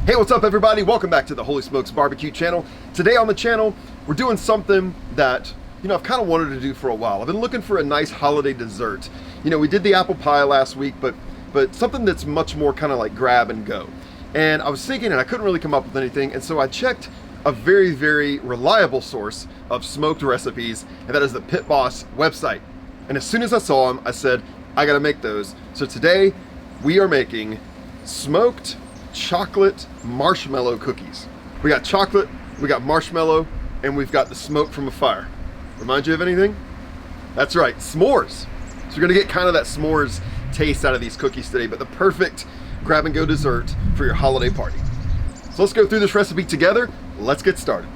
Hey, what's up everybody? Welcome back to the Holy Smokes Barbecue channel. Today on the channel, we're doing something that, I've kind of wanted to do for a while. I've been looking for a nice holiday dessert. We did the apple pie last week, but something that's much more kind of like grab and go. And I was thinking, and I couldn't really come up with anything, and so I checked a very, very reliable source of smoked recipes, and that is the Pit Boss website. And as soon as I saw them, I said, I gotta make those. So today, we are making smoked chocolate marshmallow cookies. We got chocolate, we got marshmallow, and we've got the smoke from a fire. Remind you of anything? That's right, s'mores. So you're gonna get kind of that s'mores taste out of these cookies today, but the perfect grab and go dessert for your holiday party. So let's go through this recipe together. Let's get started.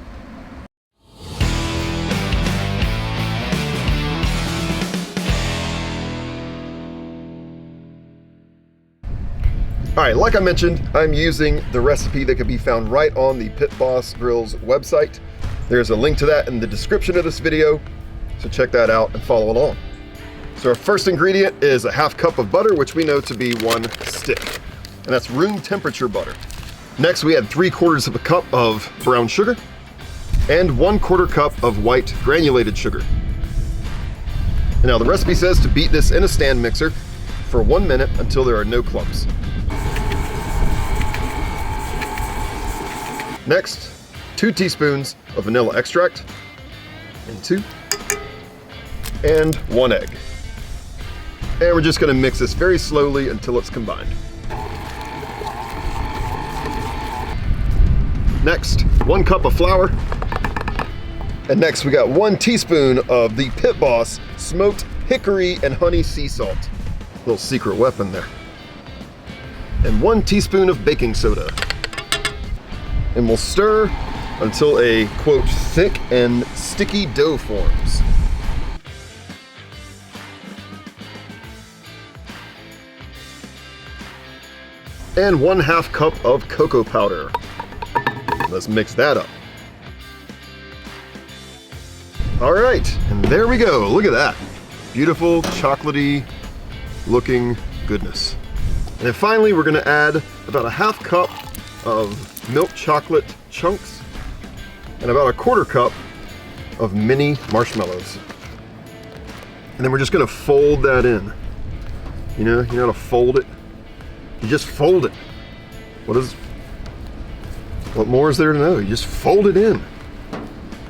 All right, like I mentioned, I'm using the recipe that can be found right on the Pit Boss Grill's website. There's a link to that in the description of this video, so check that out and follow along. So our first ingredient is a half cup of butter, which we know to be 1 stick, and that's room temperature butter. Next, we add 3/4 of a cup of brown sugar and 1/4 cup of white granulated sugar. And now the recipe says to beat this in a stand mixer for 1 minute until there are no clumps. Next, 2 teaspoons of vanilla extract, and 1 egg. And we're just gonna mix this very slowly until it's combined. Next, 1 cup of flour. And next we got 1 teaspoon of the Pit Boss smoked hickory and honey sea salt. Little secret weapon there. And 1 teaspoon of baking soda. And we'll stir until a, quote, thick and sticky dough forms. And 1/2 cup of cocoa powder. Let's mix that up. All right, and there we go. Look at that. Beautiful, chocolatey looking goodness. And then finally, we're gonna add about 1/2 cup of milk chocolate chunks and about 1/4 cup of mini marshmallows. And then we're just gonna fold that in. You know how to fold it? You just fold it. What more is there to know? You just fold it in.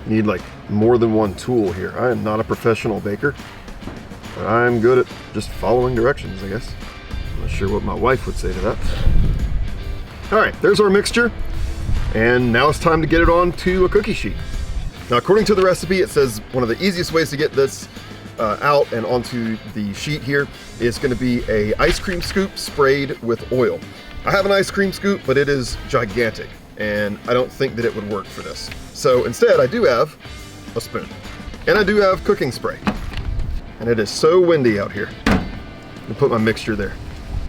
You need like more than one tool here. I am not a professional baker, but I'm good at just following directions, I guess. I'm not sure what my wife would say to that. All right, there's our mixture. And now it's time to get it onto a cookie sheet. Now, according to the recipe, it says one of the easiest ways to get this out and onto the sheet here is gonna be a ice cream scoop sprayed with oil. I have an ice cream scoop, but it is gigantic, and I don't think that it would work for this. So instead, I do have a spoon, and I do have cooking spray. And it is so windy out here. I'll put my mixture there.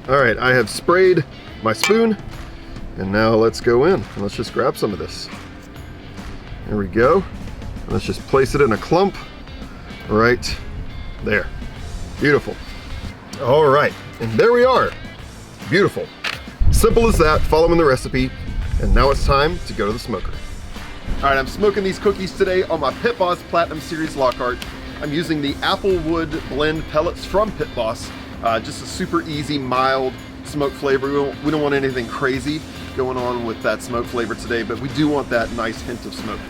All right, I have sprayed my spoon, and now let's go in and let's just grab some of this. There we go. And let's just place it in a clump right there. Beautiful. All right, and there we are. Beautiful. Simple as that, following the recipe. And now it's time to go to the smoker. All right, I'm smoking these cookies today on my Pit Boss Platinum Series Lockhart. I'm using the Applewood blend pellets from Pit Boss. Just a super easy, mild smoke flavor. We don't want anything crazy going on with that smoke flavor today, but we do want that nice hint of smoke.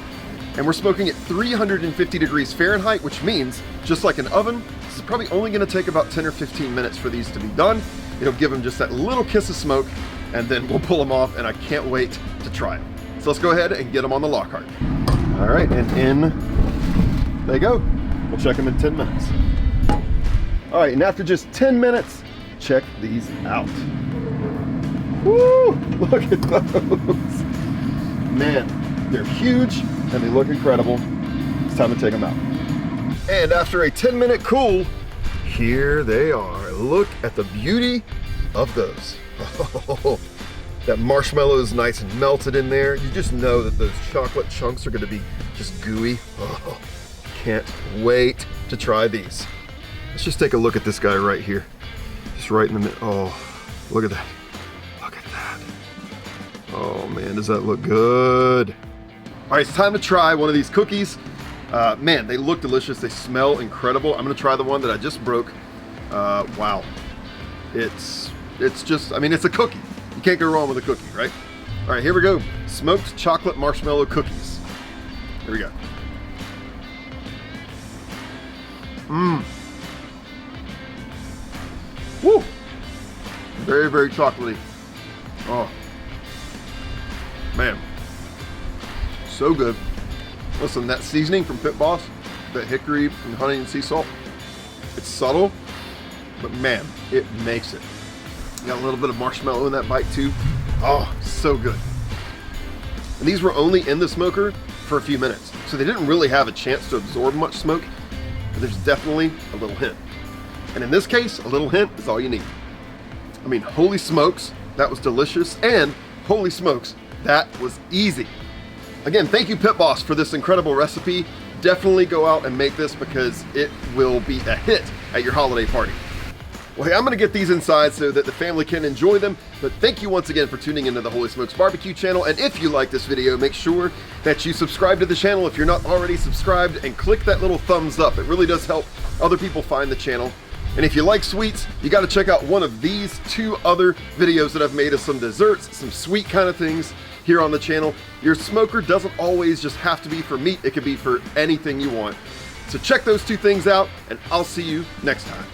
And we're smoking at 350 degrees Fahrenheit, which means, just like an oven, this is probably only gonna take about 10 or 15 minutes for these to be done. It'll give them just that little kiss of smoke, and then we'll pull them off, and I can't wait to try them. So let's go ahead and get them on the Lockhart. All right, and in they go. We'll check them in 10 minutes. All right, and after just 10 minutes, check these out. Woo! Look at those. Man, they're huge and they look incredible. It's time to take them out. And after a 10-minute cool, here they are. Look at the beauty of those. Oh, that marshmallow is nice and melted in there. You just know that those chocolate chunks are gonna be just gooey. Oh, can't wait to try these. Let's just take a look at this guy right here. Just right in the middle. Oh, look at that. Look at that. Oh man, does that look good. All right, it's time to try one of these cookies. Man, they look delicious. They smell incredible. I'm gonna try the one that I just broke. Wow. It's just, I mean, it's a cookie. You can't go wrong with a cookie, right? All right, here we go. Smoked chocolate marshmallow cookies. Here we go. Mmm. Woo! Very, very chocolatey. Oh. Man. So good. Listen, that seasoning from Pit Boss, that hickory and honey and sea salt, it's subtle, but man, it makes it. Got a little bit of marshmallow in that bite too. Oh, so good. And these were only in the smoker for a few minutes, so they didn't really have a chance to absorb much smoke, but there's definitely a little hint. And in this case, a little hint is all you need. I mean, holy smokes, that was delicious, and holy smokes, that was easy. Again, thank you Pit Boss for this incredible recipe. Definitely go out and make this because it will be a hit at your holiday party. Well, hey, I'm gonna get these inside so that the family can enjoy them, but thank you once again for tuning into the Holy Smokes Barbecue channel, and if you like this video, make sure that you subscribe to the channel if you're not already subscribed, and click that little thumbs up. It really does help other people find the channel. And if you like sweets, you gotta check out one of these 2 other videos that I've made of some desserts, some sweet kind of things here on the channel. Your smoker doesn't always just have to be for meat, it could be for anything you want. So check those 2 things out, and I'll see you next time.